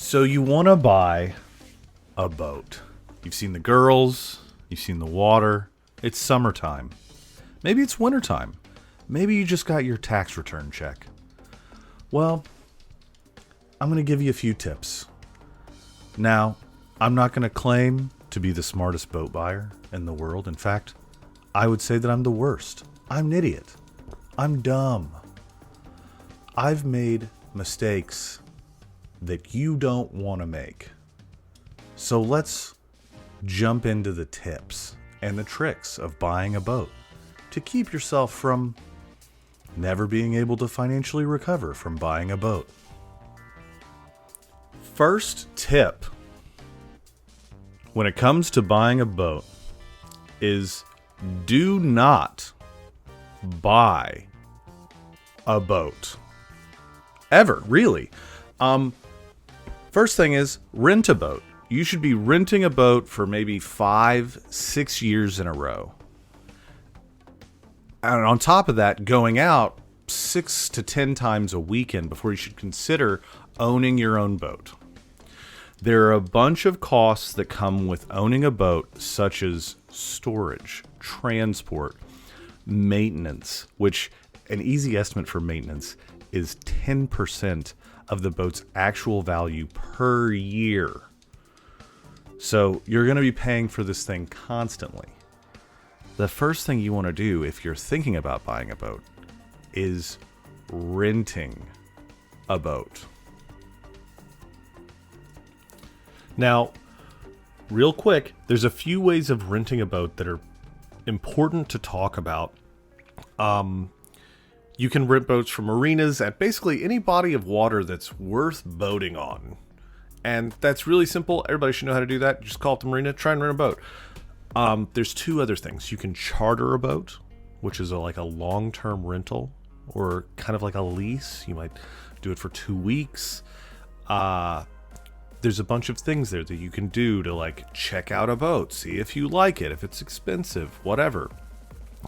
So you want to buy a boat. You've seen the girls, you've seen the water. It's summertime. Maybe it's wintertime. Maybe you just got your tax return check. Well, I'm going to give you a few tips. Now, I'm not going to claim to be the smartest boat buyer in the world. In fact, I would say that I'm the worst. I'm an idiot. I'm dumb. I've made mistakes that you don't want to make. So let's jump into the tips and the tricks of buying a boat to keep yourself from never being able to financially recover from buying a boat. First tip when it comes to buying a boat is do not buy a boat. Ever, really. First thing is rent a boat. You should be renting a boat for maybe 5-6 years in a row. And on top of that, going out 6 to 10 times a weekend before you should consider owning your own boat. There are a bunch of costs that come with owning a boat, such as storage, transport, maintenance, which an easy estimate for maintenance is 10% of the boat's actual value per year. So you're going to be paying for this thing constantly. The first thing you want to do if you're thinking about buying a boat is renting a boat. Now, real quick, there's a few ways of renting a boat that are important to talk about. You can rent boats from marinas at basically any body of water that's worth boating on. And that's really simple. Everybody should know how to do that. Just call up the marina, try and rent a boat. There's two other things. You can charter a boat, which is like a long-term rental or kind of like a lease. You might do it for 2 weeks. There's a bunch of things there that you can do to like check out a boat, see if you like it, if it's expensive, whatever.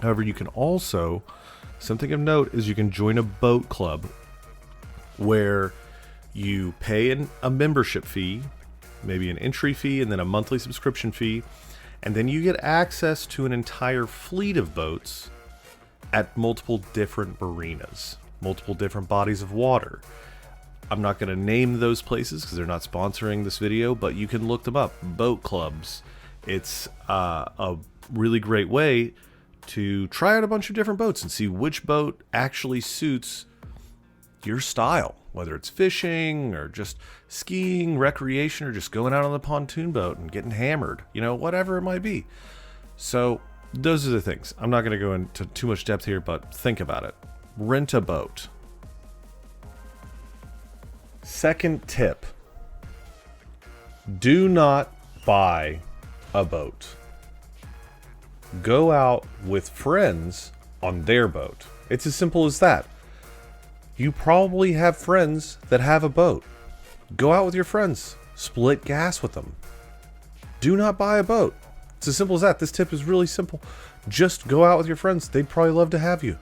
However, you can also, something of note is you can join a boat club where you pay a membership fee, maybe an entry fee and then a monthly subscription fee, and then you get access to an entire fleet of boats at multiple different marinas, multiple different bodies of water. I'm not going to name those places because they're not sponsoring this video, but you can look them up. Boat clubs. It's a really great way to try out a bunch of different boats and see which boat actually suits your style, whether it's fishing or just skiing, recreation, or just going out on the pontoon boat and getting hammered, whatever it might be. So those are the things. I'm not going to go into too much depth here, but think about it. Rent a boat. Second tip, do not buy a boat. Go out with friends on their boat. It's as simple as that. You probably have friends that have a boat. Go out with your friends. Split gas with them. Do not buy a boat. It's as simple as that. This tip is really simple. Just go out with your friends. They'd probably love to have you.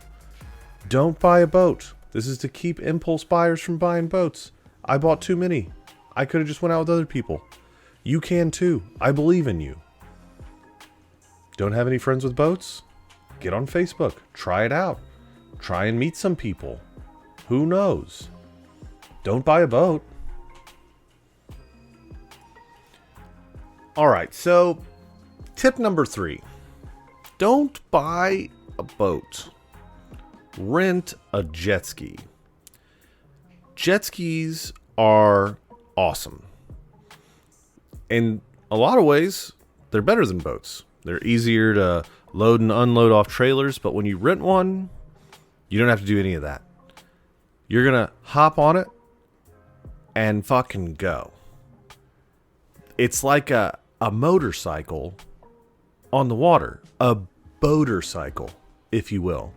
Don't buy a boat. This is to keep impulse buyers from buying boats. I bought too many. I could have just went out with other people. You can too. I believe in you. Don't have any friends with boats? Get on Facebook. Try it out. Try and meet some people. Who knows? Don't buy a boat. All right, so tip number 3. Don't buy a boat. Rent a jet ski. Jet skis are awesome. In a lot of ways, they're better than boats. They're easier to load and unload off trailers, but when you rent one, you don't have to do any of that. You're going to hop on it and fucking go. It's like a motorcycle on the water, a boatercycle, if you will.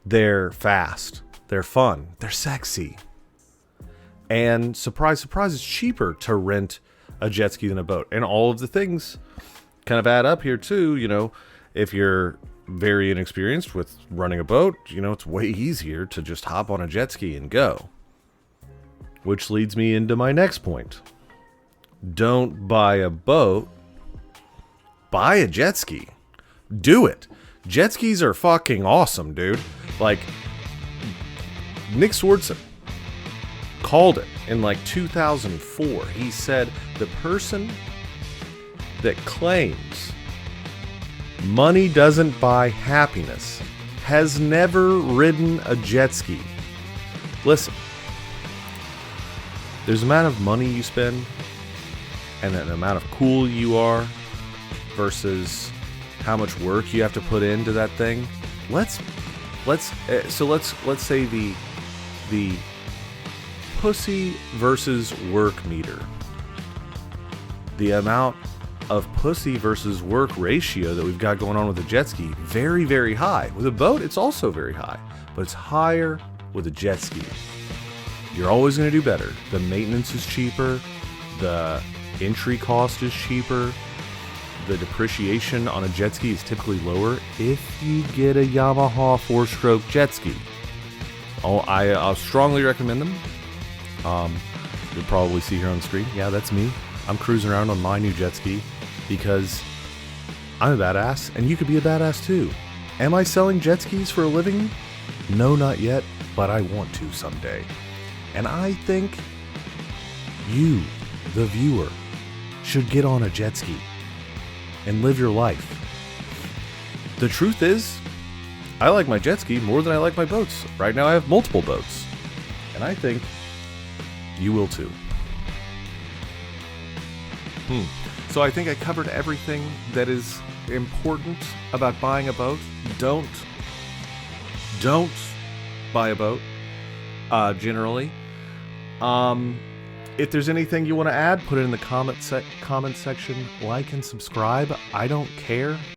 They're fast, they're fun, they're sexy. And surprise, surprise, it's cheaper to rent a jet ski than a boat. And all of the things kind of add up here too. If you're very inexperienced with running a boat, it's way easier to just hop on a jet ski and go. Which leads me into my next point. Don't buy a boat, buy a jet ski. Do it. Jet skis are fucking awesome, dude. Like, Nick Swardson called it in like 2004. He said the person that claims money doesn't buy happiness has never ridden a jet ski. Listen, there's the amount of money you spend and the amount of cool you are versus how much work you have to put into that thing. Let's say the pussy versus work meter. The amount of pussy versus work ratio that we've got going on with a jet ski, very, very high. With a boat, it's also very high, but it's higher with a jet ski. You're always going to do better. The maintenance is cheaper. The entry cost is cheaper. The depreciation on a jet ski is typically lower if you get a Yamaha 4-stroke jet ski. I'll strongly recommend them. You'll probably see here on the screen. Yeah, that's me. I'm cruising around on my new jet ski because I'm a badass, and you could be a badass too. Am I selling jet skis for a living? No, not yet, but I want to someday. And I think you, the viewer, should get on a jet ski and live your life. The truth is, I like my jet ski more than I like my boats. Right now I have multiple boats, and I think you will too. So I think I covered everything that is important about buying a boat. Don't buy a boat, generally. If there's anything you want to add, put it in the comment section. Like and subscribe. I don't care.